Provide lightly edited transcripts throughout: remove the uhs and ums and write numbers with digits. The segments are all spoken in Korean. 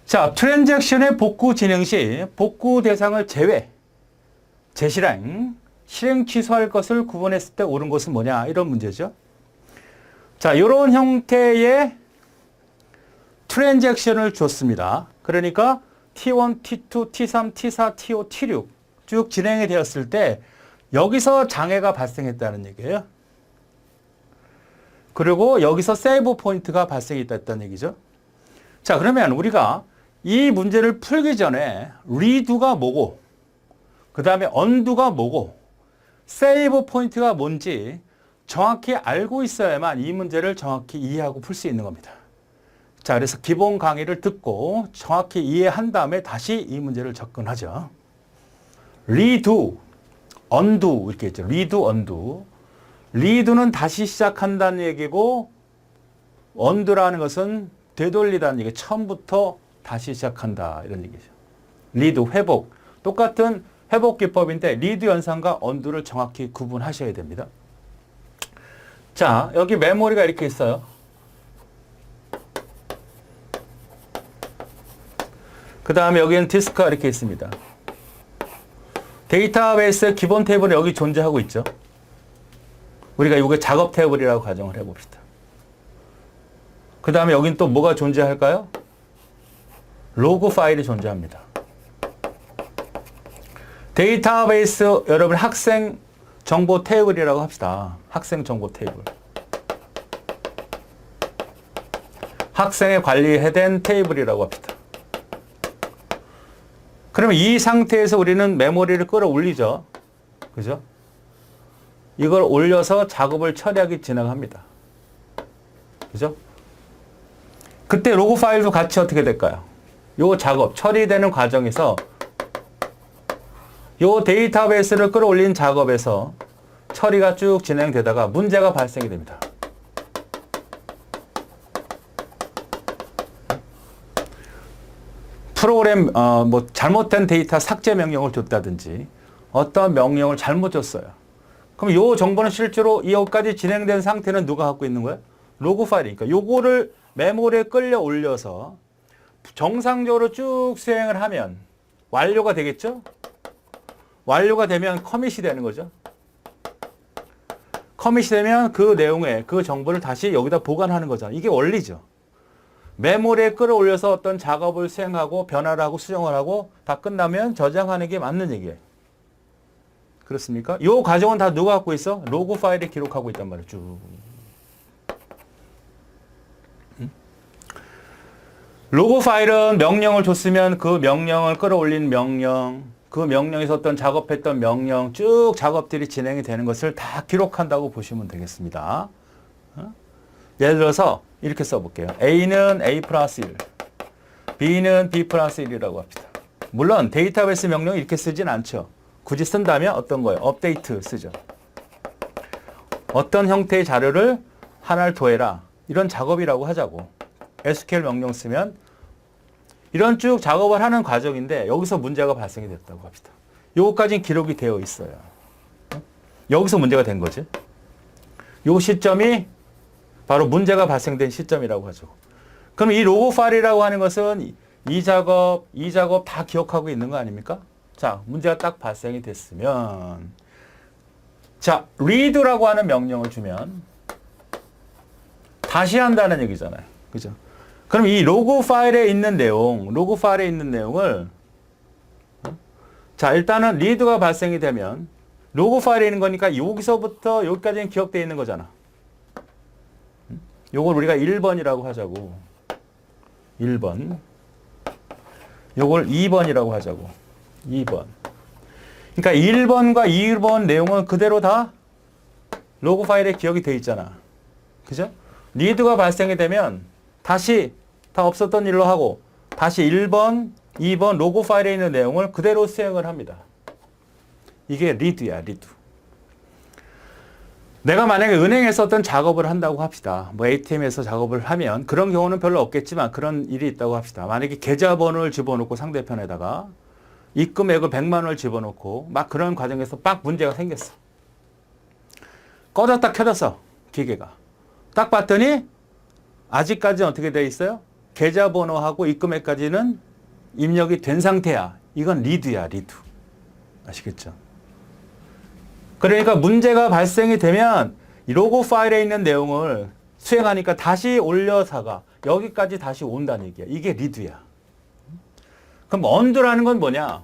자, 트랜잭션의 복구 진행 시 복구 대상을 재실행, 실행 취소할 것을 구분했을 때 옳은 것은 뭐냐? 이런 문제죠. 자, 이런 형태의 트랜잭션을 줬습니다. 그러니까 T1, T2, T3, T4, T5, T6 쭉 진행이 되었을 때 여기서 장애가 발생했다는 얘기예요. 그리고 여기서 세이브 포인트가 발생했다는 얘기죠. 자, 그러면 우리가 이 문제를 풀기 전에 리두가 뭐고, 그 다음에 언두가 뭐고, 세이브 포인트가 뭔지 정확히 알고 있어야만 이 문제를 정확히 이해하고 풀 수 있는 겁니다. 자, 그래서 기본 강의를 듣고 정확히 이해한 다음에 다시 이 문제를 접근하죠. 리두, 언두 이렇게 있죠. 리두, 언두. 리두는 다시 시작한다는 얘기고, 언두라는 것은 되돌리다는 얘기, 처음부터 다시 시작한다 이런 얘기죠. 리두, 회복. 똑같은 회복 기법인데 리두 연산과 언두를 정확히 구분하셔야 됩니다. 자, 여기 메모리가 이렇게 있어요. 그 다음에 여기는 디스크가 이렇게 있습니다. 데이터베이스의 기본 테이블은 여기 존재하고 있죠. 우리가 이거 작업 테이블이라고 가정을 해봅시다. 그 다음에 여긴 또 뭐가 존재할까요? 로그 파일이 존재합니다. 데이터베이스 여러분 학생 정보 테이블이라고 합시다. 학생 정보 테이블. 학생의 관리된 테이블이라고 합시다. 그러면 이 상태에서 우리는 메모리를 끌어올리죠. 그죠? 이걸 올려서 작업을 처리하기 진행합니다. 그죠? 그때 로그 파일도 같이 어떻게 될까요? 요 작업, 처리되는 과정에서 요 데이터베이스를 끌어올린 작업에서 처리가 쭉 진행되다가 문제가 발생이 됩니다. 프로그램 뭐 잘못된 데이터 삭제 명령을 줬다든지 어떤 명령을 잘못 줬어요. 그럼 요 정보는 실제로 여기까지 진행된 상태는 누가 갖고 있는 거예요? 로그 파일이니까 요거를 메모리에 끌려 올려서 정상적으로 쭉 수행을 하면 완료가 되겠죠? 완료가 되면 커밋이 되는 거죠. 커밋이 되면 그 내용에 그 정보를 다시 여기다 보관하는 거잖아요. 이게 원리죠. 메모리에 끌어올려서 어떤 작업을 수행하고 변화를 하고 수정을 하고 다 끝나면 저장하는 게 맞는 얘기예요. 그렇습니까? 이 과정은 다 누가 갖고 있어? 로그 파일에 기록하고 있단 말이에요. 쭉. 로그 파일은 명령을 줬으면 그 명령을 끌어올린 명령, 그 명령에서 어떤 작업했던 명령, 쭉 작업들이 진행이 되는 것을 다 기록한다고 보시면 되겠습니다. 예를 들어서 이렇게 써볼게요. A는 A 플러스 1, B는 B 플러스 1이라고 합시다. 물론 데이터베이스 명령 이렇게 쓰진 않죠. 굳이 쓴다면 어떤 거예요? 업데이트 쓰죠. 어떤 형태의 자료를 하나를 더해라. 이런 작업이라고 하자고. SQL 명령 쓰면 이런 쭉 작업을 하는 과정인데 여기서 문제가 발생이 됐다고 합시다. 요거까지는 기록이 되어 있어요. 여기서 문제가 된 거지. 요 시점이 바로 문제가 발생된 시점이라고 하죠. 그럼 이 로그 파일이라고 하는 것은 이 작업 다 기억하고 있는 거 아닙니까? 자, 문제가 딱 발생이 됐으면 자, read라고 하는 명령을 주면 다시 한다는 얘기잖아요. 그죠? 그럼 이 로그 파일에 있는 내용을 자, 일단은 read가 발생이 되면 로그 파일에 있는 거니까 여기서부터 여기까지는 기억되어 있는 거잖아. 요걸 우리가 1번이라고 하자고. 1번. 요걸 2번이라고 하자고. 2번. 그러니까 1번과 2번 내용은 그대로 다 로그 파일에 기억이 되어 있잖아. 그죠? 리드가 발생이 되면 다시 다 없었던 일로 하고 다시 1번, 2번 로그 파일에 있는 내용을 그대로 수행을 합니다. 이게 리드야, 리드. 내가 만약에 은행에서 어떤 작업을 한다고 합시다. 뭐 ATM에서 작업을 하면 그런 경우는 별로 없겠지만 그런 일이 있다고 합시다. 만약에 계좌번호를 집어넣고 상대편에다가 입금액을 100만 원을 집어넣고 막 그런 과정에서 막 문제가 생겼어. 꺼졌다 켜졌어. 기계가. 딱 봤더니 아직까지는 어떻게 돼 있어요? 계좌번호하고 입금액까지는 입력이 된 상태야. 이건 리드야, 리드. 아시겠죠? 그러니까 문제가 발생이 되면 이 로고 파일에 있는 내용을 수행하니까 다시 올려사가 여기까지 다시 온다는 얘기야. 이게 리드야. 그럼 언두라는 건 뭐냐?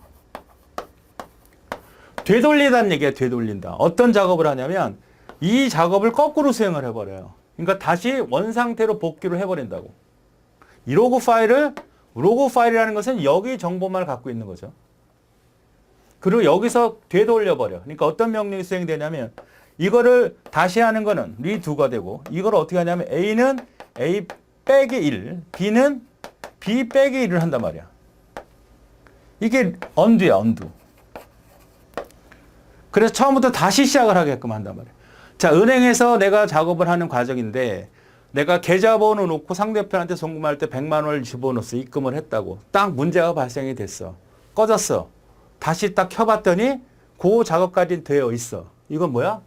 되돌리다는 얘기야. 되돌린다. 어떤 작업을 하냐면 이 작업을 거꾸로 수행을 해버려요. 그러니까 다시 원상태로 복귀를 해버린다고. 이 로고 파일이라는 것은 여기 정보만 갖고 있는 거죠. 그리고 여기서 되돌려버려. 그러니까 어떤 명령이 수행되냐면 이거를 다시 하는 거는 리두가 되고 이걸 어떻게 하냐면 A는 A 빼기 1, B는 B 빼기 1을 한단 말이야. 이게 언두야, 언두. 그래서 처음부터 다시 시작을 하게끔 한단 말이야. 자, 은행에서 내가 작업을 하는 과정인데 내가 계좌번호 놓고 상대편한테 송금할 때 100만 원을 집어넣었어. 입금을 했다고. 딱 문제가 발생이 됐어. 꺼졌어. 다시 딱 켜봤더니 그 작업까지 되어 있어. 이건 뭐야?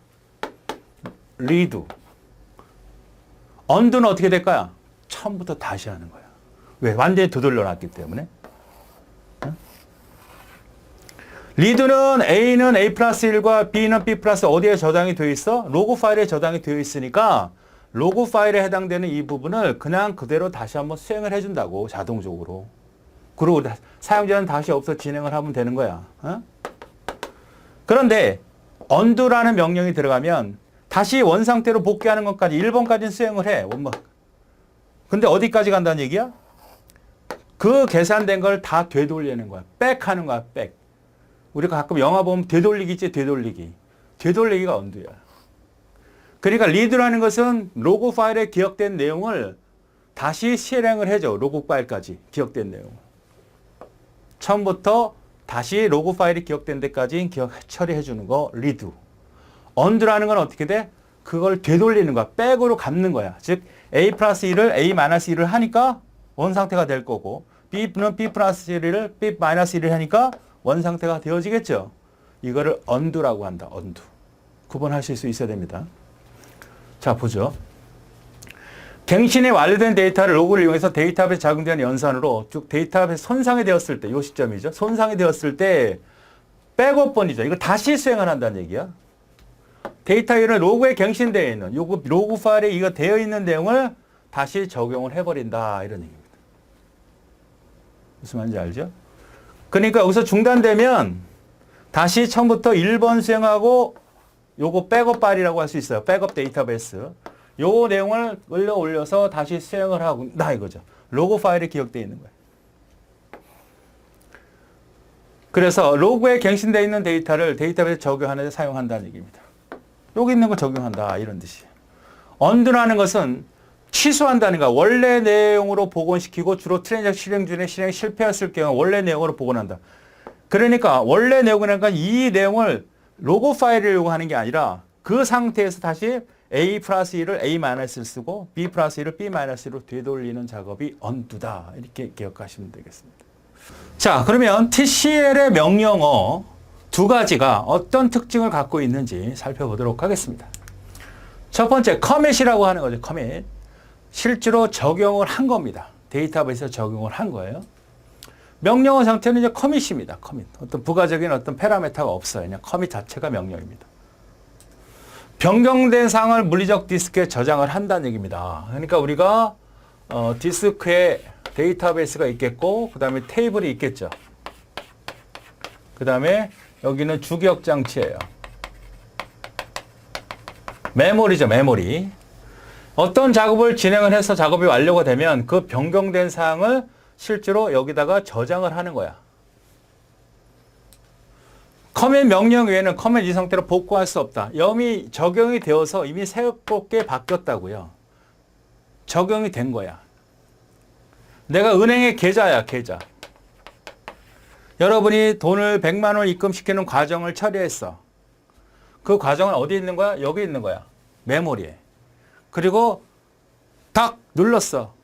리드. 언두는 어떻게 될까요? 처음부터 다시 하는 거야. 왜? 완전히 되돌려놨기 때문에. 리드는 A는 A 플러스 1과 B는 B 플러스 어디에 저장이 되어 있어? 로고 파일에 저장이 되어 있으니까 로고 파일에 해당되는 이 부분을 그냥 그대로 다시 한번 수행을 해준다고, 자동적으로. 그리고 사용자는 다시 없어 진행을 하면 되는 거야. 어? 그런데 언두라는 명령이 들어가면 다시 원상태로 복귀하는 것까지 1번까지는 수행을 해. 근데 어디까지 간다는 얘기야? 그 계산된 걸 다 되돌리는 거야. 백하는 거야. 백. 우리가 가끔 영화 보면 되돌리기 있지, 되돌리기. 되돌리기가 언두야. 그러니까 리드라는 것은 로고 파일에 기억된 내용을 다시 실행을 해줘. 로고 파일까지 기억된 내용. 처음부터 다시 로고 파일이 기억된 데까지 처리해 주는 거 리드. 언두라는 건 어떻게 돼? 그걸 되돌리는 거야. 백으로 갚는 거야. 즉 A 플러스 1을 A 마이너스 1을 하니까 원상태가 될 거고 B는 B 플러스 1을 B 마이너스 1을 하니까 원상태가 되어지겠죠. 이거를 언두라고 한다. 언두. 구분하실 수 있어야 됩니다. 자, 보죠. 갱신이 완료된 데이터를 로그를 이용해서 데이터베이스 작용되는 연산으로 쭉 데이터베이스 손상이 되었을 때, 이 시점이죠. 손상이 되었을 때 백업 번이죠. 이걸 다시 수행을 한다는 얘기야. 데이터에는 로그에 갱신되어 있는 요거 로그 파일에 이거 되어 있는 내용을 다시 적용을 해버린다. 이런 얘기입니다. 무슨 말인지 알죠? 그러니까 여기서 중단되면 다시 처음부터 1번 수행하고 요거 백업 파일이라고 할 수 있어요. 백업 데이터베이스. 요 내용을 올려서 다시 수행을 하고 나 이거죠. 로그 파일에 기억되어 있는 거예요. 그래서 로그에 갱신되어 있는 데이터를 데이터베이스 적용하는 데 사용한다는 얘기입니다. 여기 있는 걸 적용한다. 이런 뜻이에요. 언두라는 것은 취소한다는 거야. 원래 내용으로 복원시키고 주로 트랜잭션 실행 중에 실행 실패했을 경우 원래 내용으로 복원한다. 그러니까 원래 내용이라는 이 내용을 로고 파일을 이용하는 게 아니라 그 상태에서 다시 A 플러스 1을 A 마이너스를 쓰고 B 플러스 1을 B 마이너스로 되돌리는 작업이 언두다. 이렇게 기억하시면 되겠습니다. 자, 그러면 TCL의 명령어 두 가지가 어떤 특징을 갖고 있는지 살펴보도록 하겠습니다. 첫 번째, 커밋이라고 하는 거죠. 커밋. 실제로 적용을 한 겁니다. 데이터베이스에 적용을 한 거예요. 명령어 상태는 이제 커밋입니다. 커밋. 어떤 부가적인 어떤 파라미터가 없어요. 그냥 커밋 자체가 명령입니다. 변경된 사항을 물리적 디스크에 저장을 한다는 얘기입니다. 그러니까 우리가 디스크에 데이터베이스가 있겠고 그 다음에 테이블이 있겠죠. 그 다음에 여기는 주기억 장치예요. 메모리죠. 메모리. 어떤 작업을 진행을 해서 작업이 완료가 되면 그 변경된 사항을 실제로 여기다가 저장을 하는 거야. 커밋 명령 외에는 커밋 이 상태로 복구할 수 없다. 이미 적용이 되어서 이미 새롭게 바뀌었다고요. 적용이 된 거야. 내가 은행의 계좌야, 계좌. 여러분이 돈을 100만 원 입금시키는 과정을 처리했어. 그 과정은 어디 있는 거야? 여기 있는 거야. 메모리에. 그리고 딱 눌렀어.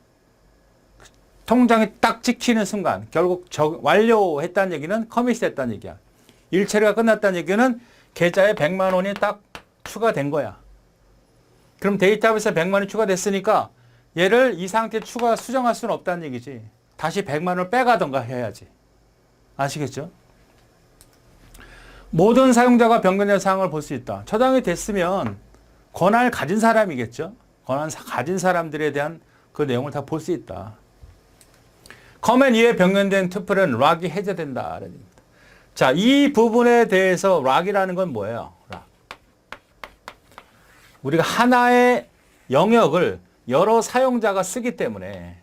통장이 딱 찍히는 순간 결국 완료했다는 얘기는 커밋이 됐다는 얘기야. 일 처리가 끝났다는 얘기는 계좌에 100만 원이 딱 추가된 거야. 그럼 데이터베이스에 100만 원이 추가됐으니까 얘를 이 상태에 추가 수정할 수는 없다는 얘기지. 다시 100만 원을 빼가던가 해야지. 아시겠죠? 모든 사용자가 변경된 사항을 볼 수 있다. 저장이 됐으면 권한을 가진 사람이겠죠. 권한 가진 사람들에 대한 그 내용을 다 볼 수 있다. 커맨 이후에 변경된 투플은 락이 해제된다. 자, 이 부분에 대해서 락이라는 건 뭐예요? 락. 우리가 하나의 영역을 여러 사용자가 쓰기 때문에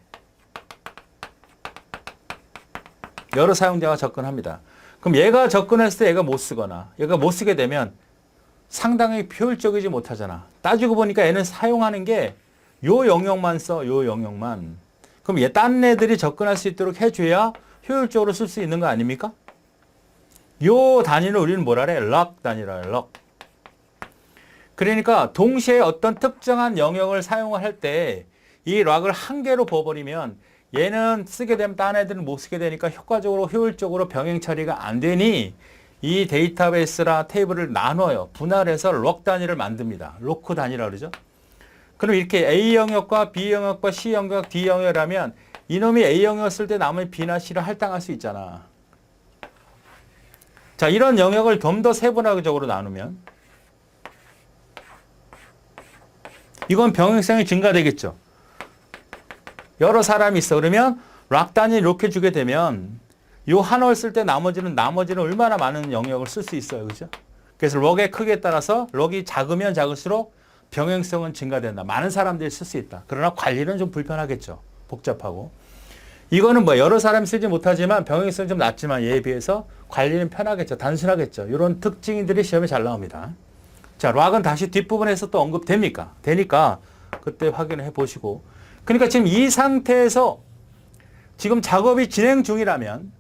여러 사용자가 접근합니다. 그럼 얘가 접근했을 때 얘가 못 쓰거나 얘가 못 쓰게 되면 상당히 효율적이지 못하잖아. 따지고 보니까 얘는 사용하는 게 요 영역만 써. 요 영역만. 그럼 얘 딴 애들이 접근할 수 있도록 해줘야 효율적으로 쓸 수 있는 거 아닙니까? 요 단위를 우리는 뭐라 그래? 럭 단위라 그래. 럭. 그러니까 동시에 어떤 특정한 영역을 사용을 할 때 이 락을 한 개로 버버리면 얘는 쓰게 되면 딴 애들은 못 쓰게 되니까 효과적으로 효율적으로 병행 처리가 안 되니 이 데이터베이스나 테이블을 나눠요. 분할해서 럭 단위를 만듭니다. 로크 단위라 그러죠. 그럼 이렇게 A 영역과 B 영역과 C 영역, D 영역이라면 이놈이 A 영역 쓸 때 나머지 B나 C를 할당할 수 있잖아. 자, 이런 영역을 좀 더 세분화적으로 나누면 이건 병행성이 증가되겠죠. 여러 사람이 있어. 그러면 락 단위 이렇게 주게 되면 요 하나를 쓸 때 나머지는 얼마나 많은 영역을 쓸 수 있어요. 그죠? 그래서 럭의 크기에 따라서 럭이 작으면 작을수록 병행성은 증가된다. 많은 사람들이 쓸 수 있다. 그러나 관리는 좀 불편하겠죠. 복잡하고. 이거는 뭐 여러 사람이 쓰지 못하지만 병행성은 좀 낮지만 얘에 비해서 관리는 편하겠죠. 단순하겠죠. 이런 특징들이 시험에 잘 나옵니다. 자, 락은 다시 뒷부분에서 또 언급됩니까? 되니까 그때 확인을 해보시고. 그러니까 지금 이 상태에서 지금 작업이 진행 중이라면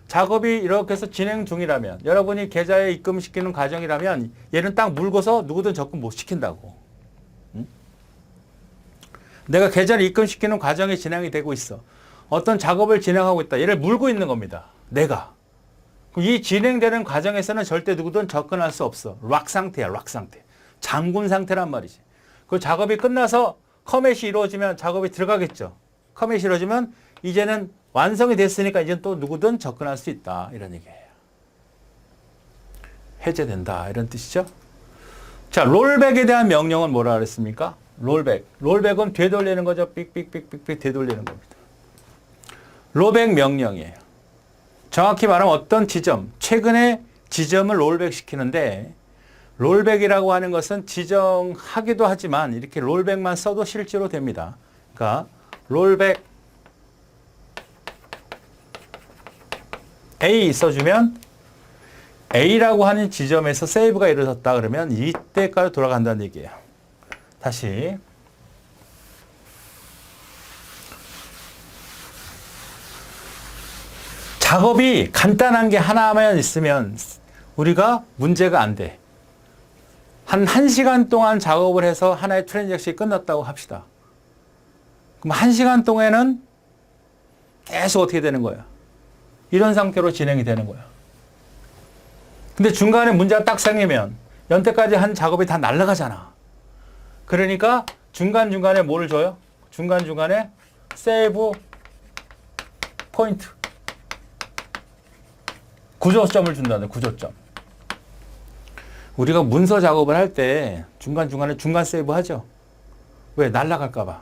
작업이 이렇게 해서 진행 중이라면 여러분이 계좌에 입금시키는 과정이라면 얘는 딱 물고서 누구든 접근 못 시킨다고. 응? 내가 계좌를 입금시키는 과정이 진행이 되고 있어. 어떤 작업을 진행하고 있다. 얘를 물고 있는 겁니다. 내가. 그럼 이 진행되는 과정에서는 절대 누구든 접근할 수 없어. 락 상태야. 락 상태. 잠군 상태란 말이지. 그 작업이 끝나서 커밋이 이루어지면 작업이 들어가겠죠. 커밋이 이루어지면 이제는 완성이 됐으니까 이제 또 누구든 접근할 수 있다. 이런 얘기예요. 해제된다. 이런 뜻이죠. 자, 롤백에 대한 명령은 뭐라 그랬습니까? 롤백. 롤백은 되돌리는 거죠. 삑삑삑삑삑 되돌리는 겁니다. 롤백 명령이에요. 정확히 말하면 어떤 지점, 최근에 지점을 롤백 시키는데 롤백이라고 하는 것은 지정하기도 하지만 이렇게 롤백만 써도 실제로 됩니다. 그러니까 롤백 A 써주면 A라고 하는 지점에서 세이브가 이루어졌다 그러면 이때까지 돌아간다는 얘기예요. 다시 작업이 간단한 게 하나만 있으면 우리가 문제가 안 돼. 한 1시간 동안 작업을 해서 하나의 트랜잭션이 끝났다고 합시다. 그럼 1시간 동안에는 계속 어떻게 되는 거야? 이런 상태로 진행이 되는 거야. 근데 중간에 문제가 딱 생기면 연태까지 한 작업이 다 날아가잖아. 그러니까 중간중간에 뭐를 줘요? 중간중간에 세이브 포인트. 구조점을 준다는 구조점. 우리가 문서 작업을 할 때 중간중간에 중간 세이브 하죠. 왜? 날아갈까봐.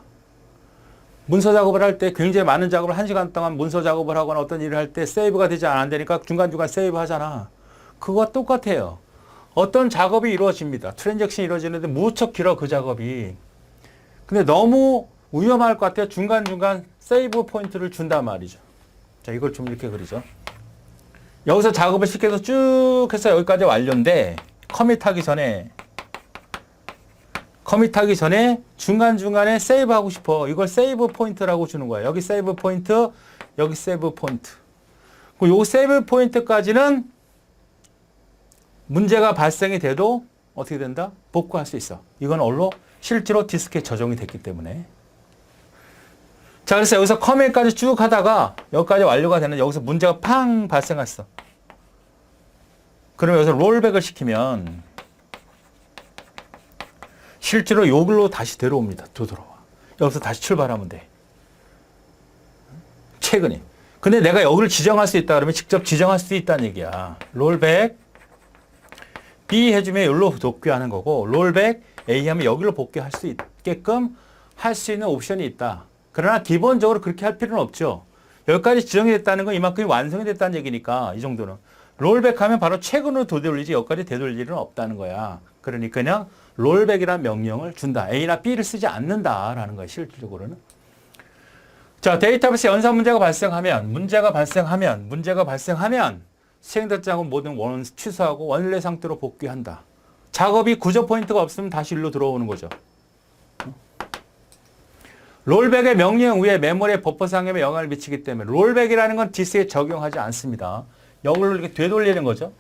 문서 작업을 할 때 굉장히 많은 작업을 1시간 동안 문서 작업을 하거나 어떤 일을 할 때 세이브가 되지 않으니까 중간중간 세이브 하잖아. 그거와 똑같아요. 어떤 작업이 이루어집니다. 트랜잭션이 이루어지는데 무척 길어 그 작업이. 근데 너무 위험할 것 같아요. 중간중간 세이브 포인트를 준단 말이죠. 자, 이걸 좀 이렇게 그리죠. 여기서 작업을 시켜서 쭉 해서 여기까지 완료인데 커밋하기 전에 중간중간에 세이브하고 싶어. 이걸 세이브 포인트라고 주는 거야. 여기 세이브 포인트, 여기 세이브 포인트. 요 세이브 포인트까지는 문제가 발생이 돼도 어떻게 된다? 복구할 수 있어. 이건 얼로 실제로 디스크에 저장이 됐기 때문에. 자, 그래서 여기서 커밋까지 쭉 하다가 여기까지 완료가 되는 여기서 문제가 팡 발생했어. 그러면 여기서 롤백을 시키면 실제로 요글로 다시 들어옵니다. 되돌아와. 여기서 다시 출발하면 돼. 최근에. 근데 내가 여기를 지정할 수 있다 그러면 직접 지정할 수 있다는 얘기야. 롤백 B 해주면 여기로 복귀하는 거고, 롤백 A 하면 여기로 복귀할 수 있게끔 할 수 있는 옵션이 있다. 그러나 기본적으로 그렇게 할 필요는 없죠. 여기까지 지정이 됐다는 건 이만큼 완성이 됐다는 얘기니까 이 정도는. 롤백 하면 바로 최근으로 되돌리지 여기까지 되돌릴 일은 없다는 거야. 그러니까 그냥 롤백이라는 명령을 준다. A나 B를 쓰지 않는다라는 거야, 실질적으로는. 자, 데이터베이스 연산 문제가 발생하면 수행됐지 않은 모든 원은 취소하고 원래 상태로 복귀한다. 작업이 구조 포인트가 없으면 다시 일로 들어오는 거죠. 롤백의 명령 위에 메모리의 버퍼 상염에 영향을 미치기 때문에 롤백이라는 건 디스크에 적용하지 않습니다. 여기로 이렇게 되돌리는 거죠.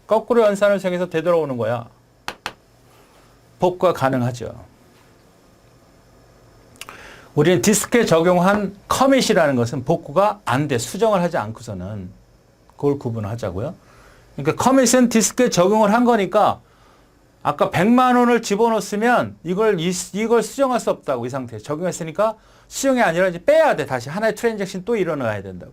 거꾸로 연산을 생해서 되돌아오는 거야. 복구가 가능하죠. 우리는 디스크에 적용한 커밋이라는 것은 복구가 안 돼. 수정을 하지 않고서는. 그걸 구분하자고요. 그러니까 커밋은 디스크에 적용을 한 거니까 아까 100만 원을 집어넣었으면 이걸 수정할 수 없다고, 이 상태에 적용했으니까 수정이 아니라 이제 빼야 돼. 다시 하나의 트랜잭션 또 일어나야 된다고.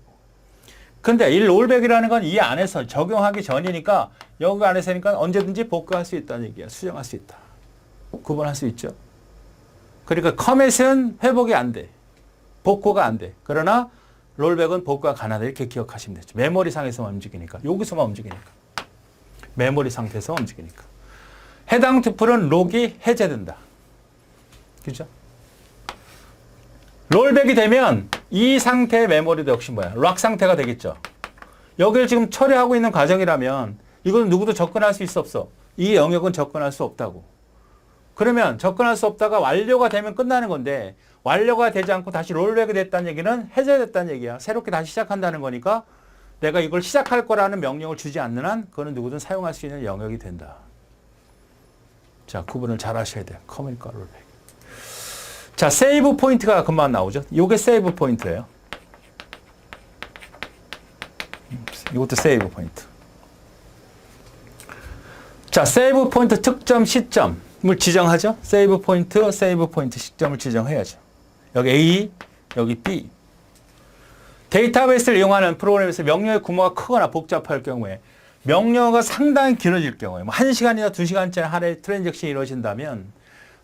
근데 이 롤백이라는 건 이 안에서 적용하기 전이니까 여기 안에서니까 언제든지 복구할 수 있다는 얘기야. 수정할 수 있다. 구분할 수 있죠. 그러니까 커밋은 회복이 안 돼. 복구가 안 돼. 그러나 롤백은 복구가 가능하다. 이렇게 기억하시면 되죠. 메모리 상에서만 움직이니까. 여기서만 움직이니까. 메모리 상태에서 움직이니까. 해당 투플은 록이 해제된다. 그죠? 롤백이 되면 이 상태의 메모리도 역시 뭐야? 락 상태가 되겠죠. 여기를 지금 처리하고 있는 과정이라면 이건 누구도 접근할 수 있어 없어? 이 영역은 접근할 수 없다고. 그러면 접근할 수 없다가 완료가 되면 끝나는 건데 완료가 되지 않고 다시 롤백이 됐다는 얘기는 해제됐다는 얘기야. 새롭게 다시 시작한다는 거니까 내가 이걸 시작할 거라는 명령을 주지 않는 한 그거는 누구든 사용할 수 있는 영역이 된다. 자, 구분을 잘 하셔야 돼요. 커밋과 롤백. 자, 세이브 포인트가 금방 나오죠. 이게 세이브 포인트예요. 이것도 세이브 포인트. 자, 세이브 포인트 특점 시점을 지정하죠. 세이브 포인트 시점을 지정해야죠. 여기 A, 여기 B. 데이터베이스를 이용하는 프로그램에서 명령의 규모가 크거나 복잡할 경우에 명령어가 상당히 길어질 경우에 뭐 1시간이나 2시간짜리 하루에 트랜잭션이 이루어진다면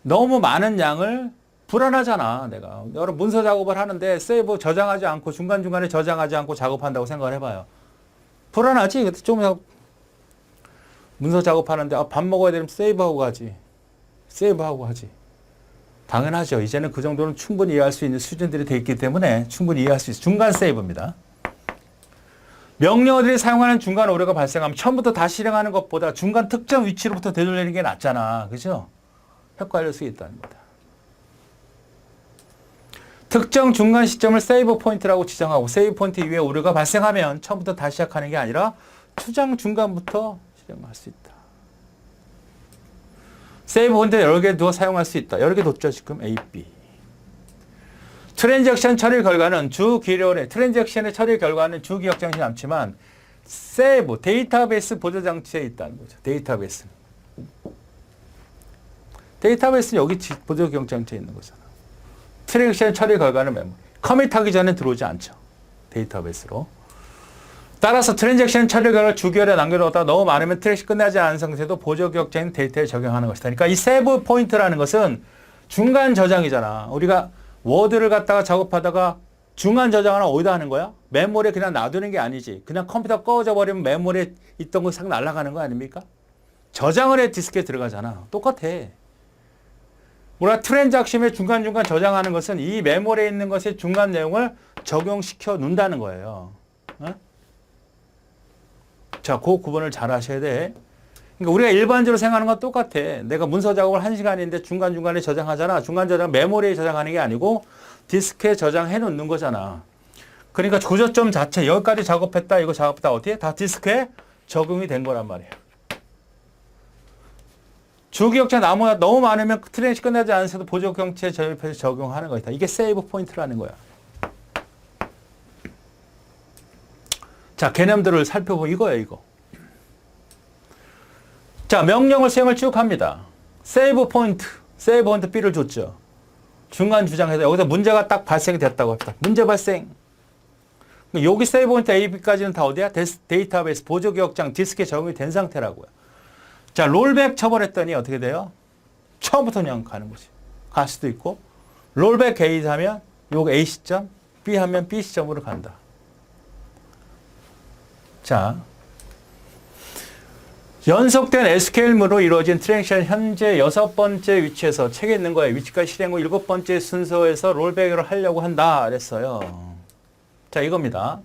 너무 많은 양을 불안하잖아. 내가 여러 문서 작업을 하는데 세이브 저장하지 않고 중간중간에 저장하지 않고 작업한다고 생각을 해봐요. 불안하지? 좀 문서 작업하는데 밥 먹어야 되면 세이브하고 가지. 세이브하고 하지. 당연하죠. 이제는 그 정도는 충분히 이해할 수 있는 수준들이 돼 있기 때문에 충분히 이해할 수 있어요. 중간 세이브입니다. 명령어들이 사용하는 중간 오류가 발생하면 처음부터 다시 실행하는 것보다 중간 특정 위치로부터 되돌리는 게 낫잖아. 그죠? 효과를 수 있다는 겁니다. 특정 중간 시점을 세이브 포인트라고 지정하고 세이브 포인트 이후에 오류가 발생하면 처음부터 다시 시작하는 게 아니라 추정 중간부터 실행할 수 있다. 세이브 포인트 여러 개 두어 사용할 수 있다. 여러 개 뒀죠. 지금 A, B. 트랜잭션 처리 결과는 주 기록에 트랜잭션의 처리 결과는 주 기억 장치에 남지만 세이브 데이터베이스 보조 장치에 있다는 거죠. 데이터베이스는 여기 보조 기억 장치에 있는 거잖아. 트랜잭션 처리 결과는 메모리. 커밋하기 전에 들어오지 않죠. 데이터베이스로. 따라서 트랜잭션 처리 결과를 주기열에 남겨놓았다가 너무 많으면 트랙이 끝나지 않은 상태에도 보조 기억자인 데이터에 적용하는 것이다. 그러니까 이 세이브 포인트라는 것은 중간 저장이잖아. 우리가 워드를 갖다가 작업하다가 중간 저장을 어디다 하는 거야? 메모리에 그냥 놔두는 게 아니지. 그냥 컴퓨터 꺼져 버리면 메모리에 있던 거 싹 날아가는 거 아닙니까? 저장을 해 디스크에 들어가잖아. 똑같아. 우리가 트랜잭션에 중간중간 저장하는 것은 이 메모리에 있는 것의 중간 내용을 적용시켜 놓는다는 거예요. 어? 자, 그 구분을 잘 하셔야 돼. 그러니까 우리가 일반적으로 생각하는 건 똑같아. 내가 문서 작업을 1시간인데 중간중간에 저장하잖아. 중간 저장 메모리에 저장하는 게 아니고 디스크에 저장해 놓는 거잖아. 그러니까 구조점 자체 여기까지 작업했다 이거 작업했다 어디에? 다 디스크에 적용이 된 거란 말이에요. 주기억자 나무가 너무 많으면 트랜시 끝나지 않으셔도 보조경치에 접해서 적용하는 거다. 이게 세이브 포인트라는 거야. 자, 개념들을 살펴보면 이거예요, 이거. 자, 명령을 수행을 쭉 합니다. 세이브 포인트 B를 줬죠. 중간 주장해서 여기서 문제가 딱 발생됐다고 합니다. 문제 발생. 여기 세이브 포인트 A, B까지는 다 어디야? 데이터베이스, 보조기억장, 디스크에 적용이 된 상태라고요. 자, 롤백 쳐버렸더니 어떻게 돼요? 처음부터 그냥 가는 거지. 갈 수도 있고, 롤백 A 하면 요거 A 시점, B 하면 B 시점으로 간다. 자, 연속된 SQL문으로 이루어진 트랜잭션 현재 6번째 위치에서 책에 있는 거예요. 위치까지 실행 후 7번째 순서에서 롤백을 하려고 한다 그랬어요. 자, 이겁니다.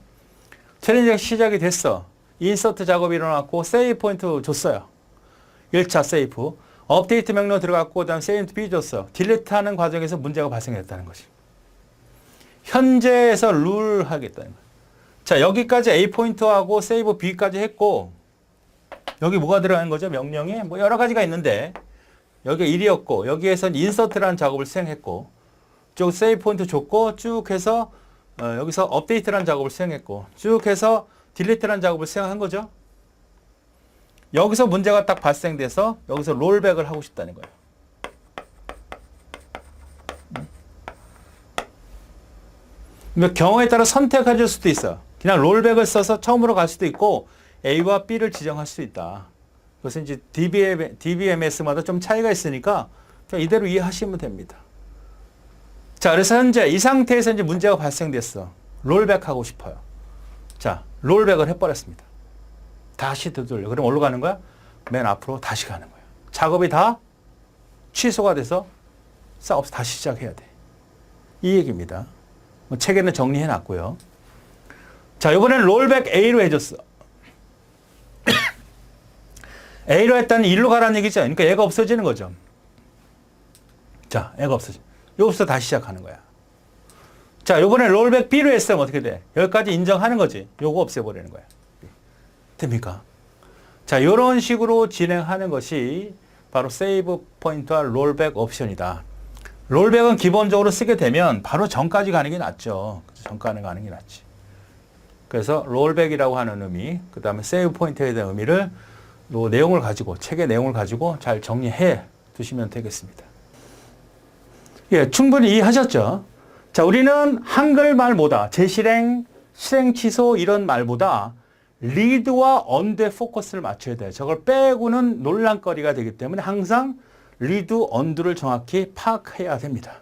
트랜잭션 시작이 됐어. 인서트 작업이 일어났고 세이브 포인트 줬어요. 1차 세이브. 업데이트 명령 들어갔고 그다음 세이브 B 줬어요. 딜리트 하는 과정에서 문제가 발생했다는 거지. 현재에서 룰 하겠다는 거예요. 자, 여기까지 A 포인트하고 세이브 B까지 했고 여기 뭐가 들어가는 거죠? 명령이 뭐 여러 가지가 있는데 여기가 1이었고 여기에선 인서트라는 작업을 수행했고 쭉 세이브 포인트 줬고 쭉 해서 여기서 업데이트라는 작업을 수행했고 쭉 해서 딜리트라는 작업을 수행한 거죠. 여기서 문제가 딱 발생돼서 여기서 롤백을 하고 싶다는 거예요. 경우에 따라 선택해 줄 수도 있어. 그냥 롤백을 써서 처음으로 갈 수도 있고 A와 B를 지정할 수 있다. 그것은 이제 DBMS마다 좀 차이가 있으니까 그냥 이대로 이해하시면 됩니다. 자, 그래서 현재 이 상태에서 이제 문제가 발생됐어. 롤백 하고 싶어요. 자, 롤백을 해버렸습니다. 다시 되돌려. 그럼 어디로 가는 거야? 맨 앞으로 다시 가는 거야. 작업이 다 취소가 돼서 싸움없이 다시 시작해야 돼. 이 얘기입니다. 뭐 책에는 정리해 놨고요. 자, 이번에는 롤백 A로 해줬어. A로 했다는 1로 가라는 얘기죠. 그러니까 얘가 없어지는 거죠. 자, 얘가 없어지. 여기서 다시 시작하는 거야. 자, 이번에 롤백 B로 했으면 어떻게 돼? 여기까지 인정하는 거지. 요거 없애버리는 거야. 됩니까? 자, 이런 식으로 진행하는 것이 바로 세이브 포인트와 롤백 옵션이다. 롤백은 기본적으로 쓰게 되면 바로 전까지 가는 게 낫죠. 전까지 가는 게 낫지. 그래서 롤백이라고 하는 의미, 그 다음에 세이브 포인트에 대한 의미를 요 내용을 가지고, 책의 내용을 가지고 잘 정리해 두시면 되겠습니다. 예, 충분히 이해하셨죠? 자, 우리는 한글말보다 재실행, 실행 취소 이런 말보다 리드와 언더에 포커스를 맞춰야 돼요. 저걸 빼고는 논란거리가 되기 때문에 항상 리드, 언더를 정확히 파악해야 됩니다.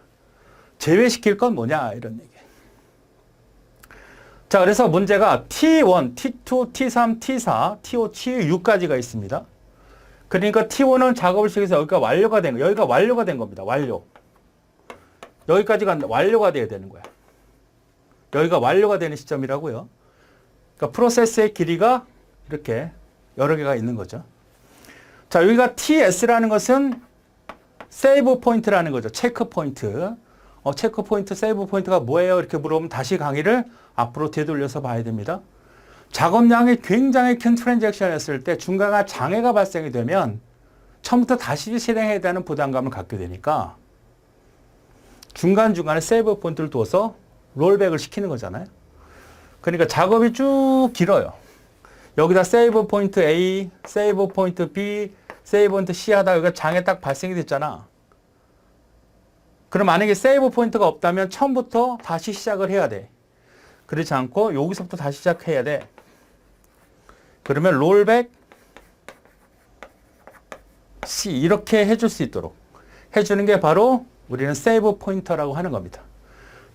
제외시킬 건 뭐냐 이런 얘기. 자, 그래서 문제가 T1, T2, T3, T4, T5, T6까지가 있습니다. 그러니까 T1은 작업을 시작해서 여기가 완료가 된 거, 여기가 완료가 된 겁니다. 완료. 여기까지가 완료가 돼야 되는 거야. 여기가 완료가 되는 시점이라고요. 그러니까 프로세스의 길이가 이렇게 여러 개가 있는 거죠. 자, 여기가 TS라는 것은 세이브 포인트라는 거죠. 체크 포인트. 체크 포인트, 세이브 포인트가 뭐예요? 이렇게 물어보면 다시 강의를 앞으로 되돌려서 봐야 됩니다. 작업량이 굉장히 큰 트랜잭션이었을 때 중간에 장애가 발생이 되면 처음부터 다시 실행해야 되는 부담감을 갖게 되니까 중간중간에 세이브 포인트를 둬서 롤백을 시키는 거잖아요. 그러니까 작업이 쭉 길어요. 여기다 세이브 포인트 A, 세이브 포인트 B, 세이브 포인트 C 하다가 여기가 장애 딱 발생이 됐잖아. 그럼 만약에 세이브 포인트가 없다면 처음부터 다시 시작을 해야 돼. 그렇지 않고 여기서부터 다시 시작해야 돼. 그러면 롤백 C 이렇게 해줄 수 있도록 해주는 게 바로 우리는 세이브 포인터라고 하는 겁니다.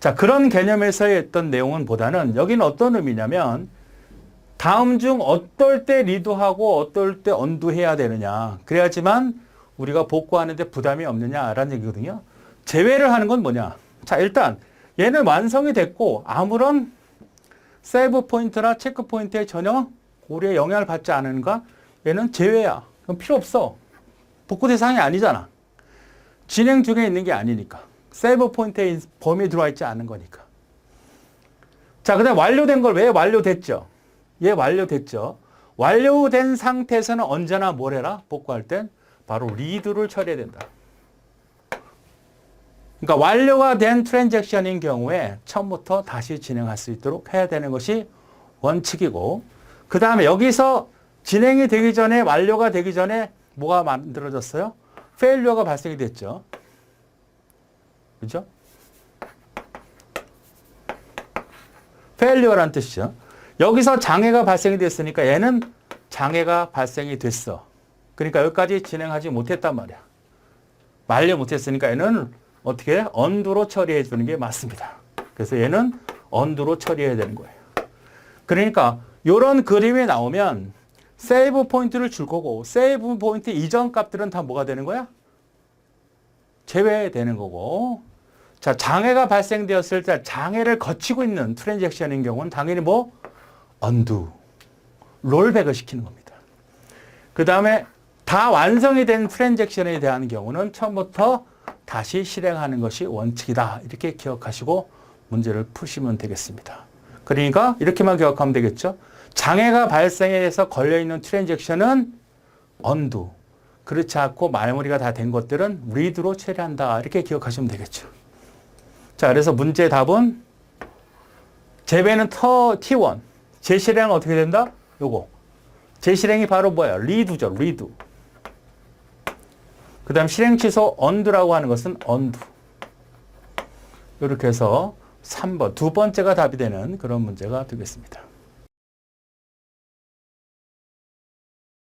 자, 그런 개념에서의 어떤 내용은 보다는 여기는 어떤 의미냐면 다음 중 어떨 때 리드하고 어떨 때 언두해야 되느냐. 그래야지만 우리가 복구하는데 부담이 없느냐라는 얘기거든요. 제외를 하는 건 뭐냐. 자, 일단 얘는 완성이 됐고 아무런 세이브 포인트나 체크 포인트에 전혀 고리에 영향을 받지 않은가? 얘는 제외야. 그럼 필요 없어. 복구 대상이 아니잖아. 진행 중에 있는 게 아니니까. 세이브 포인트의 범위에 들어와 있지 않은 거니까. 자, 그 다음에 완료된 걸 왜 완료됐죠? 얘 완료됐죠. 완료된 상태에서는 언제나 뭘 해라? 복구할 땐 바로 리드를 처리해야 된다. 그러니까 완료가 된 트랜잭션인 경우에 처음부터 다시 진행할 수 있도록 해야 되는 것이 원칙이고, 그 다음에 여기서 진행이 되기 전에, 완료가 되기 전에 뭐가 만들어졌어요? 페일리어가 발생이 됐죠. 그죠? failure란 뜻이죠. 여기서 장애가 발생이 됐으니까 얘는 장애가 발생이 됐어. 그러니까 여기까지 진행하지 못했단 말이야. 완료 못했으니까 얘는 어떻게 언두로 처리해 주는 게 맞습니다. 그래서 얘는 언두로 처리해야 되는 거예요. 그러니까 이런 그림이 나오면 세이브 포인트를 줄 거고 세이브 포인트 이전 값들은 다 뭐가 되는 거야? 제외되는 거고. 자, 장애가 발생되었을 때 장애를 거치고 있는 트랜잭션인 경우는 당연히 뭐? 언두, 롤백을 시키는 겁니다. 그 다음에 다 완성이 된 트랜잭션에 대한 경우는 처음부터 다시 실행하는 것이 원칙이다. 이렇게 기억하시고 문제를 푸시면 되겠습니다. 그러니까 이렇게만 기억하면 되겠죠. 장애가 발생해서 걸려있는 트랜잭션은 언두, 그렇지 않고 마무리가 다 된 것들은 리드로 처리한다. 이렇게 기억하시면 되겠죠. 자, 그래서 문제 답은 제외는 T1. 재실행은 어떻게 된다? 요거. 재실행이 바로 뭐야? 리드죠. 리드. 그 다음 실행 취소 언두라고 하는 것은 언두. 이렇게 해서 3번, 두 번째가 답이 되는 그런 문제가 되겠습니다.